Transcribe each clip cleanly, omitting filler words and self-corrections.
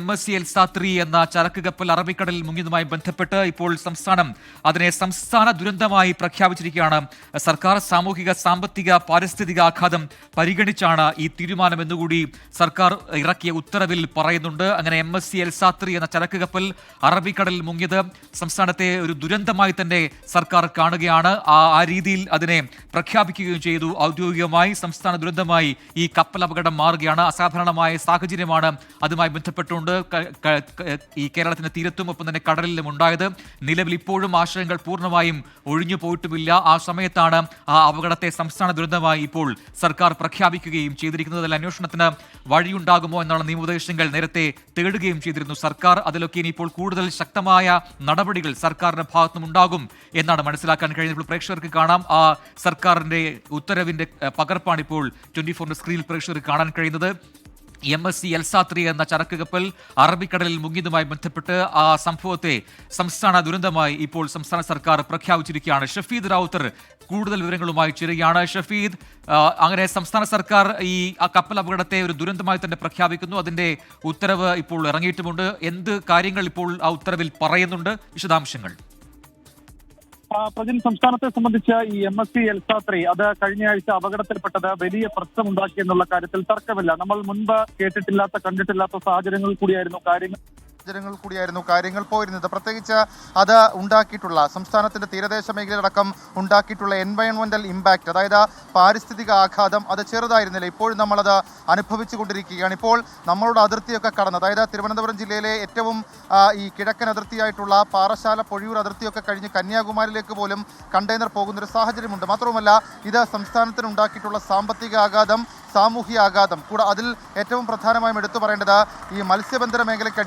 MSC എൽസാ-3 എന്ന ചരക്ക് കപ്പൽ അറബിക്കടലിൽ മുങ്ങിയതുമായി ബന്ധപ്പെട്ട് ഇപ്പോൾ സംസ്ഥാനം അതിനെ സംസ്ഥാന ദുരന്തമായി പ്രഖ്യാപിച്ചിരിക്കുകയാണ്. സർക്കാർ സാമൂഹിക സാമ്പത്തിക പാരിസ്ഥിതിക ആഘാതം പരിഗണിച്ചാണ് ഈ തീരുമാനം എന്നുകൂടി സർക്കാർ ഇറക്കിയ ഉത്തരവിൽ പറയുന്നുണ്ട്. അങ്ങനെ MSC എൽസാ-3 എന്ന ചരക്ക് കപ്പൽ അറബിക്കടലിൽ മുങ്ങിയത് സംസ്ഥാനത്തെ ഒരു ദുരന്തമായി തന്നെ സർക്കാർ കാണുകയാണ്. ആ രീതിയിൽ അതിനെ പ്രഖ്യാപിക്കുകയും ചെയ്തു. ഔദ്യോഗികമായി സംസ്ഥാന ദുരന്തമായി ഈ കപ്പൽ അപകടം മാറുകയാണ്. അസാധാരണമായ സാഹചര്യമാണ് അതുമായി ബന്ധപ്പെട്ടുകൊണ്ട് ഈ കേരളത്തിന്റെ തീരത്തും ഒപ്പം തന്നെ കടലിലും ഉണ്ടായത്. നിലവിൽ ഇപ്പോഴും ആശയങ്ങൾ പൂർണ്ണമായും ഒഴിഞ്ഞു പോയിട്ടുമില്ല. ആ സമയത്താണ് ആ അപകടത്തെ സംസ്ഥാന ദുരന്തമായി ഇപ്പോൾ സർക്കാർ പ്രഖ്യാപിക്കുകയും ചെയ്തിരിക്കുന്നത്. അതിൽ അന്വേഷണത്തിന് വഴിയുണ്ടാകുമോ എന്നുള്ള നിയമോപദേശങ്ങൾ നേരത്തെ തേടുകയും ചെയ്തിരുന്നു സർക്കാർ. അതിലൊക്കെ ഇനിയിപ്പോൾ കൂടുതൽ ശക്തമായ നടപടികൾ സർക്കാരിന്റെ ഭാഗത്തുനിന്നും ഉണ്ടാകും എന്നാണ് മനസ്സിലാക്കാൻ കഴിയുന്നത്. പ്രേക്ഷകർക്ക് കാണാം, ആ സർക്കാരിന്റെ ഉത്തരവിന്റെ പകർപ്പാണ് ഇപ്പോൾ 24 സ്ക്രീനിൽ പ്രേക്ഷകർക്ക് കാണാൻ കഴിയുന്നത്. MSC എൽസാ-3 എന്ന ചരക്ക് കപ്പൽ അറബിക്കടലിൽ മുങ്ങിയതുമായി ബന്ധപ്പെട്ട് ആ സംഭവത്തെ സംസ്ഥാന ദുരന്തമായി ഇപ്പോൾ സംസ്ഥാന സർക്കാർ പ്രഖ്യാപിച്ചിരിക്കുകയാണ്. ഷഫീദ് റാവുത്തർ കൂടുതൽ വിവരങ്ങളുമായി ചേരുകയാണ്. ഷഫീദ്, അങ്ങനെ സംസ്ഥാന സർക്കാർ ഈ കപ്പൽ അപകടത്തെ ഒരു ദുരന്തമായി തന്നെ പ്രഖ്യാപിക്കുന്നു. അതിന്റെ ഉത്തരവ് ഇപ്പോൾ ഇറങ്ങിയിട്ടുമുണ്ട്. എന്ത് കാര്യങ്ങൾ ഇപ്പോൾ ആ ഉത്തരവിൽ പറയുന്നുണ്ട്? വിശദാംശങ്ങൾ. പ്രജിൻ, സംസ്ഥാനത്തെ സംബന്ധിച്ച് ഈ MSC എൽസാ-3 അത് കഴിഞ്ഞയാഴ്ച അപകടത്തിൽപ്പെട്ടത് വലിയ പ്രശ്നമുണ്ടാക്കി എന്നുള്ള കാര്യത്തിൽ തർക്കമില്ല. നമ്മൾ മുൻപ് കേട്ടിട്ടില്ലാത്ത കണ്ടിട്ടില്ലാത്ത സാഹചര്യങ്ങളിൽ കൂടിയായിരുന്നു കാര്യങ്ങൾ പോയിരുന്നത്. പ്രത്യേകിച്ച് അത് ഉണ്ടാക്കിയിട്ടുള്ള സംസ്ഥാനത്തിന്റെ തീരദേശ മേഖലയിലടക്കം ഉണ്ടാക്കിയിട്ടുള്ള എൻവയോൺമെന്റൽ ഇമ്പാക്ട്, അതായത് പാരിസ്ഥിതിക ആഘാതം, അത് ചെറുതായിരുന്നില്ല. ഇപ്പോഴും നമ്മളത് അനുഭവിച്ചു കൊണ്ടിരിക്കുകയാണ്. ഇപ്പോൾ നമ്മളുടെ അതിർത്തിയൊക്കെ കടന്ന്, അതായത് തിരുവനന്തപുരം ജില്ലയിലെ ഏറ്റവും ഈ കിഴക്കൻ അതിർത്തിയായിട്ടുള്ള പാറശാല പൊഴിയൂർ അതിർത്തിയൊക്കെ കഴിഞ്ഞ് കന്യാകുമാരിയിലേക്ക് പോലും കണ്ടെയ്നർ പോകുന്നൊരു സാഹചര്യമുണ്ട്. മാത്രവുമല്ല, ഇത് സംസ്ഥാനത്തിന് ഉണ്ടാക്കിയിട്ടുള്ള സാമ്പത്തിക ആഘാതം, സാമൂഹ്യ ആഘാതം കൂടെ അതിൽ ഏറ്റവും പ്രധാനമായും എടുത്തു പറയേണ്ടത് ഈ മത്സ്യബന്ധന മേഖലയ്ക്ക്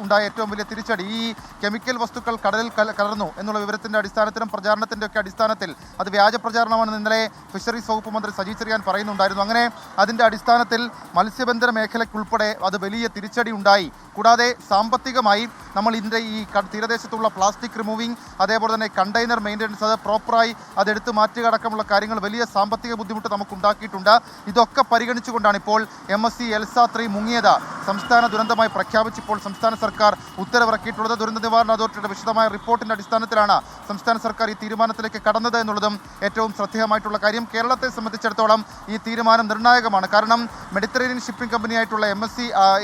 ഉണ്ടായ ഏറ്റവും വലിയ തിരിച്ചടി. ഈ കെമിക്കൽ വസ്തുക്കൾ കടലിൽ കലർന്നു എന്നുള്ള വിവരത്തിന്റെ അടിസ്ഥാനത്തിലും പ്രചാരണത്തിന്റെ ഒക്കെ അടിസ്ഥാനത്തിൽ അത് വ്യാജ പ്രചാരണമാണെന്ന് ഇന്നലെ ഫിഷറീസ് വകുപ്പ് മന്ത്രി സജി ചെറിയാൻ പറയുന്നുണ്ടായിരുന്നു. അങ്ങനെ അതിന്റെ അടിസ്ഥാനത്തിൽ മത്സ്യബന്ധന മേഖലയ്ക്കുൾപ്പെടെ അത് വലിയ തിരിച്ചടി ഉണ്ടായി. കൂടാതെ സാമ്പത്തികമായി നമ്മൾ ഇതിൻ്റെ ഈ തീരദേശത്തുള്ള പ്ലാസ്റ്റിക് റിമൂവിങ്, അതേപോലെ തന്നെ കണ്ടെയ്നർ മെയിൻ്റനൻസ്, അത് പ്രോപ്പറായി അതെടുത്ത് മാറ്റുക അടക്കമുള്ള കാര്യങ്ങൾ വലിയ സാമ്പത്തിക ബുദ്ധിമുട്ട് നമുക്കുണ്ടാക്കിയിട്ടുണ്ട്. ഇതൊക്കെ പരിഗണിച്ചുകൊണ്ടാണ് ഇപ്പോൾ MSC എൽസാ-3 മുങ്ങിയത് സംസ്ഥാന ദുരന്തമായി പ്രഖ്യാപിച്ചിപ്പോൾ സംസ്ഥാന സർക്കാർ ഉത്തരവിറക്കിയിട്ടുള്ളത്. ദുരന്ത നിവാരണ അതോറിറ്റിയുടെ വിശദമായ റിപ്പോർട്ടിന്റെ അടിസ്ഥാനത്തിലാണ് സംസ്ഥാന സർക്കാർ ഈ തീരുമാനത്തിലേക്ക് കടന്നത് എന്നുള്ളതും ഏറ്റവും ശ്രദ്ധേയമായിട്ടുള്ള കാര്യം. കേരളത്തെ സംബന്ധിച്ചിടത്തോളം ഈ തീരുമാനം നിർണായകമാണ്. കാരണം മെഡിറ്ററേനിയൻ ഷിപ്പിംഗ് കമ്പനിയായിട്ടുള്ള MSC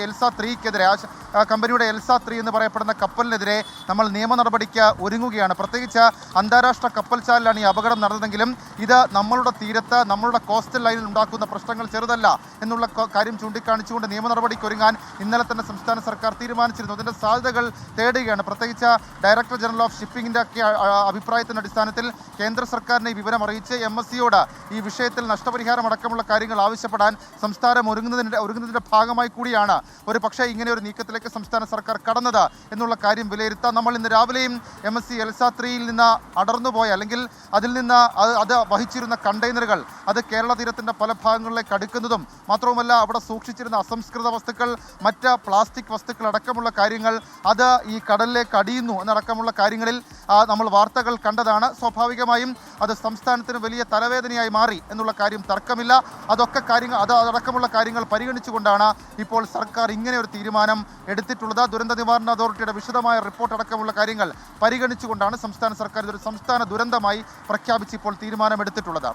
എൽസാ-3ക്കെതിരെ, ആ കമ്പനിയുടെ എൽസാ-3 എന്ന് പറയപ്പെടുന്ന കപ്പലിനെതിരെ നമ്മൾ നിയമ നടപടിക്ക് ഒരുങ്ങുകയാണ്. പ്രത്യേകിച്ച് അന്താരാഷ്ട്ര കപ്പൽശാലയിലാണ് ഈ അപകടം നടന്നതെങ്കിലും ഇത് നമ്മളുടെ തീരത്ത്, നമ്മളുടെ കോസ്റ്റൽ ലൈനിൽ ഉണ്ടാക്കുന്ന പ്രശ്നങ്ങൾ ചെറുതല്ല എന്നുള്ള കാര്യം ചൂണ്ടിക്കാണിച്ചുകൊണ്ട് നിയമ നടപടിക്ക് ഒരുങ്ങാൻ ഇന്നലെ തന്നെ സംസ്ഥാന സർക്കാർ തീരുമാനിച്ചിരുന്നു. അതിൻ്റെ സാധ്യതകൾ തേടുകയാണ്. പ്രത്യേകിച്ച് ഡയറക്ടർ ജനറൽ ഓഫ് ഷിപ്പിംഗിൻ്റെ ഒക്കെ അഭിപ്രായത്തിൻ്റെ അടിസ്ഥാനത്തിൽ കേന്ദ്ര സർക്കാരിനെ ഈ വിവരം അറിയിച്ച് MSCയോട് ഈ വിഷയത്തിൽ നഷ്ടപരിഹാരം അടക്കമുള്ള കാര്യങ്ങൾ ആവശ്യപ്പെടാൻ സംസ്ഥാനം ഒരുങ്ങുന്നതിൻ്റെ ഭാഗമായി കൂടിയാണ് ഒരു പക്ഷേ ഇങ്ങനെ ഒരു നീക്കത്തിലേക്ക് സംസ്ഥാന സർക്കാർ കടന്നത് എന്നുള്ള കാര്യം വിലയിരുത്താൻ. നമ്മൾ ഇന്ന് രാവിലെയും MSC എൽസാ-3യിൽ നിന്ന് അടർന്നുപോയ, അല്ലെങ്കിൽ അതിൽ നിന്ന് അത് വഹിച്ചിരുന്ന കണ്ടെയ്നറുകൾ അത് കേരള തീരത്തിൻ്റെ പല ഭാഗങ്ങളിലേക്ക് അടുക്കുന്നതും മാത്രവുമല്ല അവിടെ സൂക്ഷിച്ചിരുന്ന അസംസ്കൃത വസ്തുക്കൾ, മറ്റ് പ്ലാസ്റ്റിക് വസ്തുക്കൾ അടക്കമുള്ള കാര്യങ്ങൾ അത് ഈ കടലിലേക്ക് അടിയുന്നു എന്നടക്കമുള്ള കാര്യങ്ങളിൽ നമ്മൾ വാർത്തകൾ കണ്ടതാണ്. സ്വാഭാവികമായും അത് സംസ്ഥാനത്തിന് വലിയ തലവേദനയായി മാറി എന്നുള്ള കാര്യം തർക്കമില്ല. അതടക്കമുള്ള കാര്യങ്ങൾ പരിഗണിച്ചുകൊണ്ടാണ് ഇപ്പോൾ സർക്കാർ ഇങ്ങനെ ഒരു തീരുമാനം എടുത്തിട്ടുള്ളത്. ദുരന്ത നിവാരണ അതോറിറ്റിയുടെ വിശദമായ റിപ്പോർട്ട് അടക്കമുള്ള കാര്യങ്ങൾ പരിഗണിച്ചുകൊണ്ടാണ് സംസ്ഥാന സർക്കാർ ഇതൊരു സംസ്ഥാന ദുരന്തമായി പ്രഖ്യാപിച്ച് ഇപ്പോൾ തീരുമാനമെടുത്തിട്ടുള്ളത്.